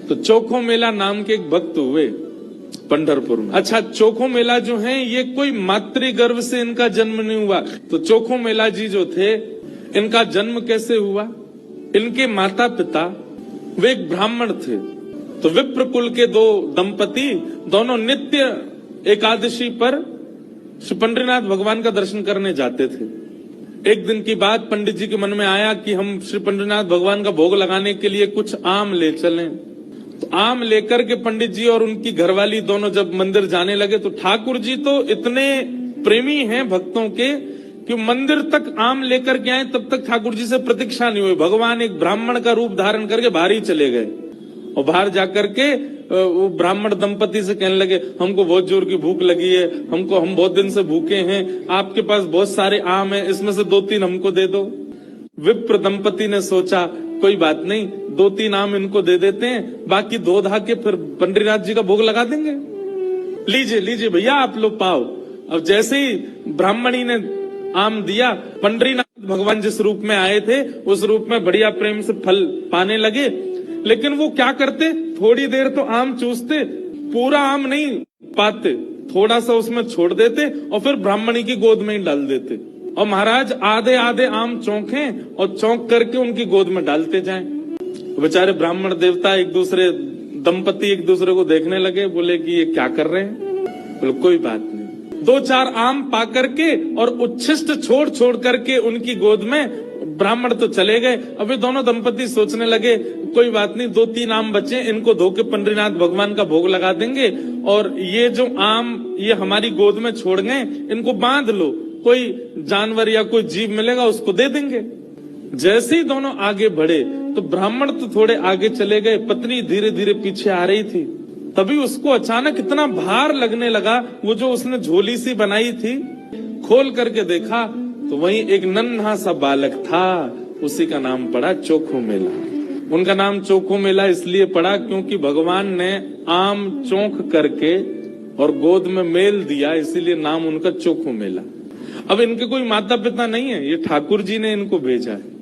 तो चोखो मेला नाम के एक भक्त हुए पंढरपुर में। अच्छा, चोखो मेला जो है ये कोई मातृ गर्भ से इनका जन्म नहीं हुआ। तो चोखो मेला जी जो थे, इनका जन्म कैसे हुआ? इनके माता पिता वे एक ब्राह्मण थे। तो विप्र कुल के दो दंपति दोनों नित्य एकादशी पर श्री पंडरीनाथ भगवान का दर्शन करने जाते थे। एक दिन की बात पंडित जी के मन में आया कि हम श्री पंडरीनाथ भगवान का भोग लगाने के लिए कुछ आम ले चलें। तो आम लेकर के पंडित जी और उनकी घरवाली दोनों जब मंदिर जाने लगे तो ठाकुर जी तो इतने प्रेमी हैं भक्तों के कि मंदिर तक आम लेकर के आए, तब तक ठाकुर जी से प्रतीक्षा नहीं हुई। भगवान एक ब्राह्मण का रूप धारण करके बाहर ही चले गए और बाहर जाकर के वो ब्राह्मण दंपति से कहने लगे, हमको बहुत जोर की भूख लगी है, हम बहुत दिन से भूखे हैं, आपके पास बहुत सारे आम हैं, इसमें से 2-3 हमको दे दो। विप्र दंपति ने सोचा कोई बात नहीं, 2-3 आम इनको दे देते हैं, बाकी 2 धा के फिर पंडरीनाथ जी का भोग लगा देंगे। लीजिए लीजिए भैया आप लोग पाओ। अब जैसे ही ब्राह्मणी ने आम दिया, पंडरीनाथ भगवान जिस रूप में आए थे उस रूप में बढ़िया प्रेम से फल पाने लगे। लेकिन वो क्या करते, थोड़ी देर तो आम चूसते, पूरा आम नहीं पाते, थोड़ा सा उसमें छोड़ देते और फिर ब्राह्मणी की गोद में ही डाल देते। और महाराज आधे आधे आम चौंकें और चौंक करके उनकी गोद में डालते जाएं। बेचारे ब्राह्मण देवता दंपति एक दूसरे को देखने लगे, बोले कि ये क्या कर रहे हैं? बोले कोई बात नहीं। 2-4 आम पा करके और उच्छिष्ट छोड़ करके उनकी गोद में ब्राह्मण तो चले गए। अभी दोनों दंपति सोचने लगे कोई बात नहीं, 2-3 आम बचे, इनको धो के पंडरीनाथ भगवान का भोग लगा देंगे और ये जो आम ये हमारी गोद में छोड़ गए, इनको बांध लो, कोई जानवर या कोई जीव मिलेगा उसको दे देंगे। जैसे ही दोनों आगे बढ़े तो ब्राह्मण तो थोड़े आगे चले गए, पत्नी धीरे धीरे पीछे आ रही थी। तभी उसको अचानक इतना भार लगने लगा, वो जो उसने झोली सी बनाई थी खोल करके देखा तो वहीं एक नन्हा सा बालक था। उसी का नाम पड़ा चोखो मेला। उनका नाम चोखो मेला इसलिए पड़ा क्योंकि भगवान ने आम चौंक करके और गोद में मेल दिया, इसीलिए नाम उनका चोखो मेला। अब इनके कोई माता पिता नहीं है, ये ठाकुर जी ने इनको भेजा है।